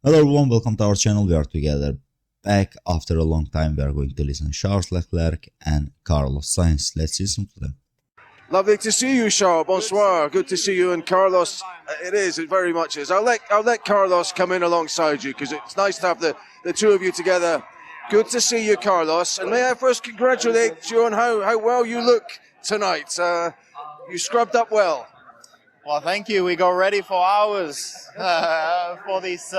Hello everyone, welcome to our channel. We are together back after a long time. We are going to listen to Charles Leclerc and Carlos Sainz. Let's listen to them. Lovely to see you, Charles. Bonsoir. Good to see you, and Carlos. It is. It very much is. I'll let Carlos come in alongside you because it's nice to have the two of you together. Good to see you, Carlos. And may I first congratulate you on how well you look tonight. You scrubbed up well. Well, thank you. We got ready for hours for this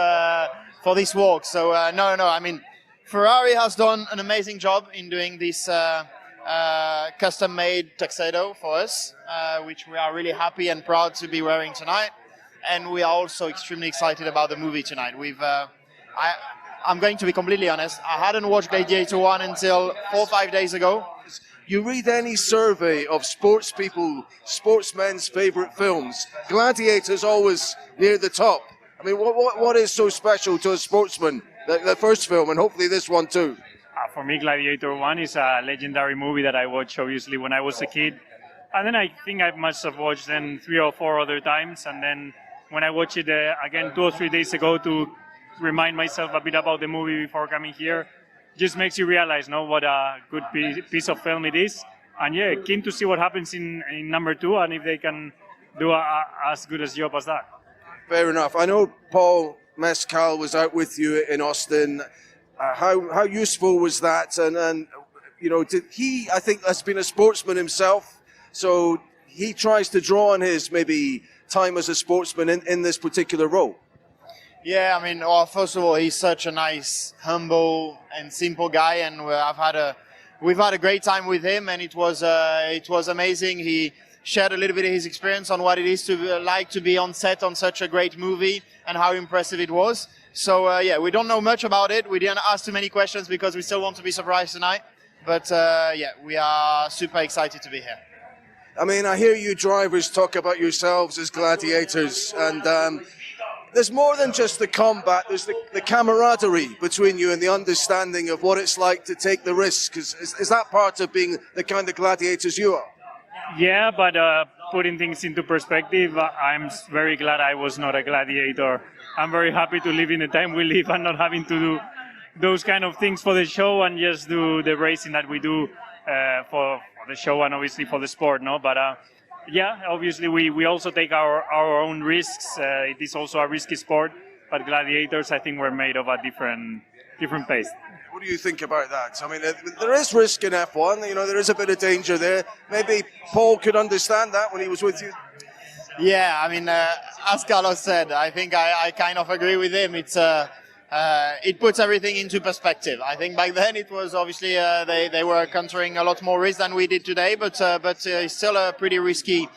walk. So no. I mean, Ferrari has done an amazing job in doing this custom-made tuxedo for us, which we are really happy and proud to be wearing tonight. And we are also extremely excited about the movie tonight. I'm going to be completely honest. I hadn't watched Gladiator 1 until 4 or 5 days ago. You read any survey of sportsmen's favourite films, Gladiator's always near the top. I mean, what is so special to a sportsman, the first film, and hopefully this one too? For me, Gladiator 1 is a legendary movie that I watched, obviously, when I was a kid. And then I think I must have watched them 3 or 4 other times. And then when I watched it again 2 or 3 days ago to remind myself a bit about the movie before coming here, just makes you realize what a good piece of film it is. And yeah, keen to see what happens in number 2 and if they can do as good a job as that. Fair enough. I know Paul Mescal was out with you in Austin. How useful was that? And did he, I think, has been a sportsman himself, so he tries to draw on his maybe time as a sportsman in this particular role. Yeah, I mean, well, first of all, he's such a nice, humble, and simple guy, and we've had a great time with him, and it was amazing. He shared a little bit of his experience on what it is to be on set on such a great movie and how impressive it was. So yeah, we don't know much about it. We didn't ask too many questions because we still want to be surprised tonight. But yeah, we are super excited to be here. I mean, I hear you drivers talk about yourselves as gladiators, and there's more than just the combat. There's the camaraderie between you and the understanding of what it's like to take the risk. Is that part of being the kind of gladiators you are? Yeah, but putting things into perspective, I'm very glad I was not a gladiator. I'm very happy to live in the time we live and not having to do those kind of things for the show and just do the racing that we do for the show and obviously for the sport, no? But yeah, obviously we also take our own risks. It is also a risky sport, but gladiators, I think, were made of a different pace. What do you think about that? I mean, there is risk in F1. There is a bit of danger there. Maybe Paul could understand that when he was with you. Yeah, I mean, as Carlos said, I think I kind of agree with him. It puts everything into perspective. I think back then it was obviously they were countering a lot more risk than we did today, but it's still a pretty risky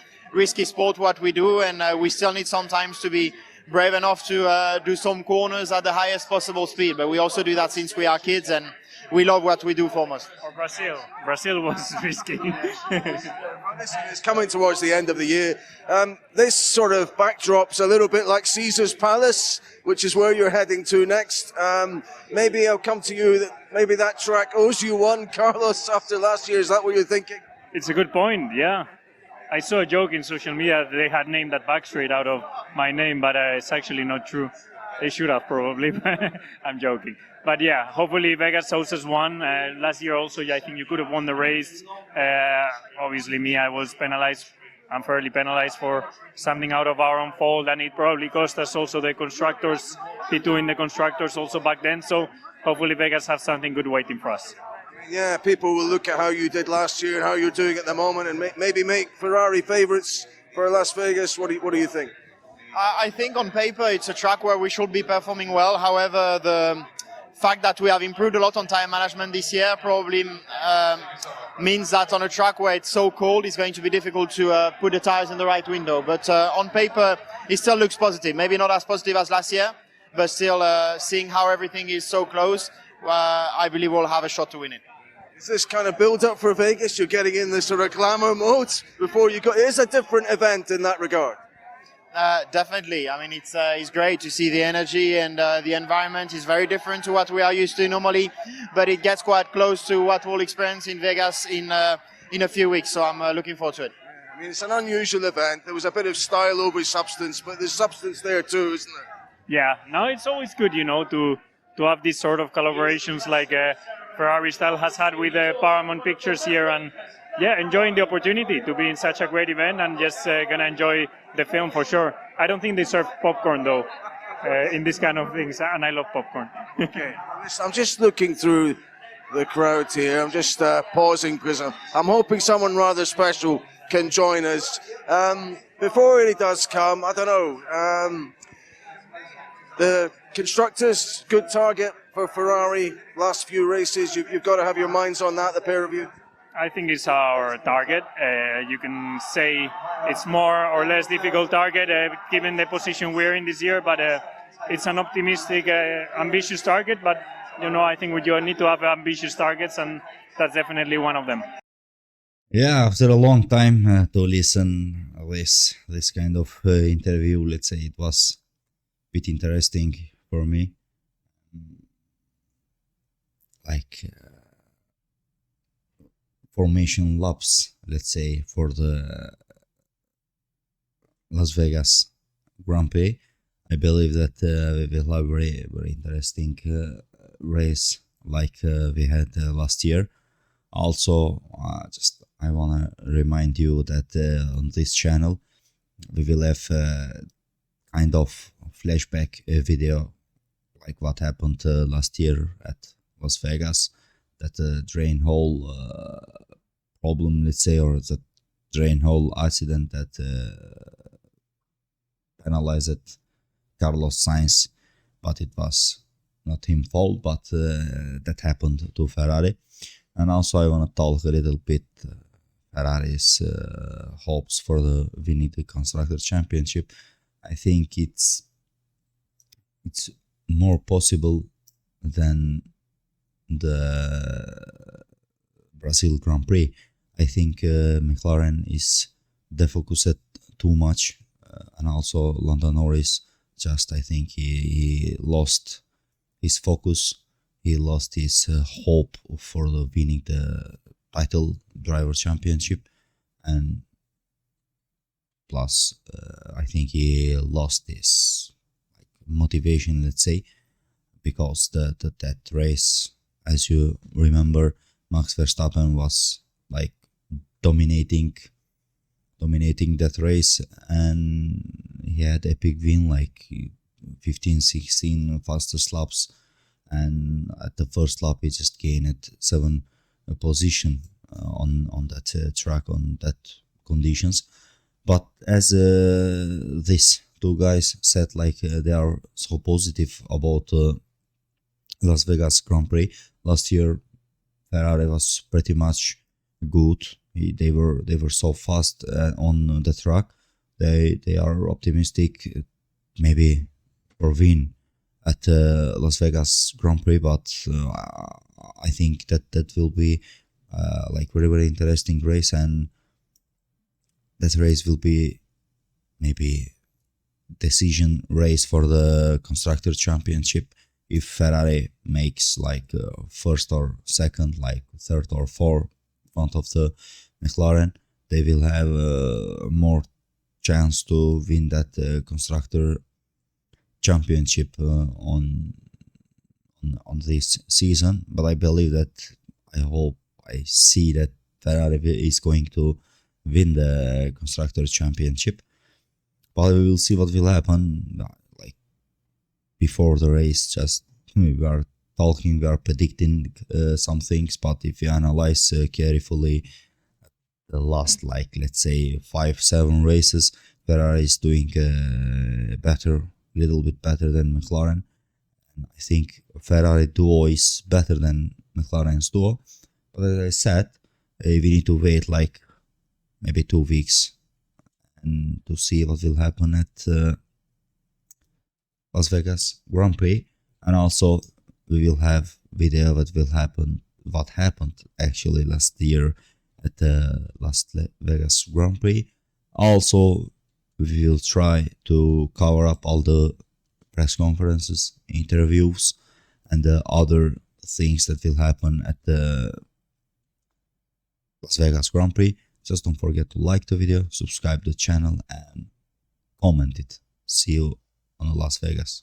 sport what we do, and we still need sometimes to be brave enough to do some corners at the highest possible speed. But we also do that since we are kids, and we love what we do foremost. Or Brazil was risky. It's coming towards the end of the year. This sort of backdrop's a little bit like Caesar's Palace, which is where you're heading to next. Maybe I'll come to you. Maybe that track owes you one, Carlos, after last year. Is that what you're thinking? It's a good point, yeah. I saw a joke in social media that they had named that back straight out of my name, but it's actually not true. They should have probably, but I'm joking. But yeah, hopefully Vegas owes us one. Last year also, I think you could have won the race. Obviously me, I was penalized. I'm fairly penalized for something out of our own fault, and it probably cost us also the constructors, P2 in the constructors also back then. So hopefully Vegas have something good waiting for us. Yeah, people will look at how you did last year and how you're doing at the moment and maybe make Ferrari favourites for Las Vegas. What do you think? I think on paper it's a track where we should be performing well. However, the fact that we have improved a lot on tire management this year probably means that on a track where it's so cold, it's going to be difficult to put the tires in the right window. But on paper, it still looks positive. Maybe not as positive as last year, but still seeing how everything is so close, I believe we'll have a shot to win it. Is this kind of build up for Vegas? You're getting in this sort of glamour mode before you go. It is a different event in that regard. Definitely. I mean, it's great to see the energy, and the environment is very different to what we are used to normally, but it gets quite close to what we'll experience in Vegas in a few weeks. So I'm looking forward to it. I mean, it's an unusual event. There was a bit of style over substance, but there's substance there too, isn't there? Yeah, no, it's always good, to have these sort of collaborations like Ferrari style has had with Paramount Pictures here, and yeah, enjoying the opportunity to be in such a great event and just gonna enjoy the film for sure. I don't think they serve popcorn though in this kind of things, and I love popcorn. Okay, I'm just looking through the crowd here. I'm just pausing because I'm hoping someone rather special can join us. Before it does come, I don't know. The constructors, good target for Ferrari. Last few races, you've got to have your minds on that, the pair of you. I think it's our target. You can say it's more or less difficult target given the position we're in this year, but it's an optimistic, ambitious target. But I think you need to have ambitious targets, and that's definitely one of them. Yeah, after a long time to listen this kind of interview, let's say it was a bit interesting for me. Like formation laps, let's say, for the Las Vegas Grand Prix. I believe that we will have a very, very interesting race like we had last year. Also, I want to remind you that on this channel we will have kind of flashback video like what happened last year at Las Vegas, that drain hole problem, let's say, or the drain hole accident that penalized Carlos Sainz, but it was not his fault, but that happened to Ferrari. And also I want to talk a little bit Ferrari's hopes for the winning the constructor championship. I think it's more possible than the Brazil Grand Prix. I think McLaren is defocused too much, and also Lando Norris I think he lost his focus. He lost his hope for the winning the title driver championship, and plus I think he lost his motivation, let's say, because that race, as you remember, Max Verstappen was like dominating that race, and he had epic win, like 15-16 fastest laps, and at the first lap he just gained 7 position on that track, on that conditions. But as these two guys said, like they are so positive about Las Vegas Grand Prix. Last year Ferrari was pretty much good. They were so fast on the track. They are optimistic maybe for win at Las Vegas Grand Prix, but I think that will be like very, very interesting race, and that race will be maybe decision race for the constructor championship. If Ferrari makes like first or second, like third or fourth in front of the McLaren, they will have more chance to win that constructor championship on this season. But I believe that, I see that Ferrari is going to win the constructor championship, but we will see what will happen. Like before the race, just we are talking, we are predicting some things, but if you analyze carefully the last, like let's say 5-7 races, Ferrari is doing better, little bit better than McLaren. And I think Ferrari duo is better than McLaren's duo, but as I said, we need to wait like maybe 2 weeks and to see what will happen at Las Vegas Grand Prix. And also we will have video what happened actually last year at the Las Vegas Grand Prix. Also we will try to cover up all the press conferences, interviews, and the other things that will happen at the Las Vegas Grand Prix. Just don't forget to like the video, subscribe the channel, and comment it. See you on Las Vegas.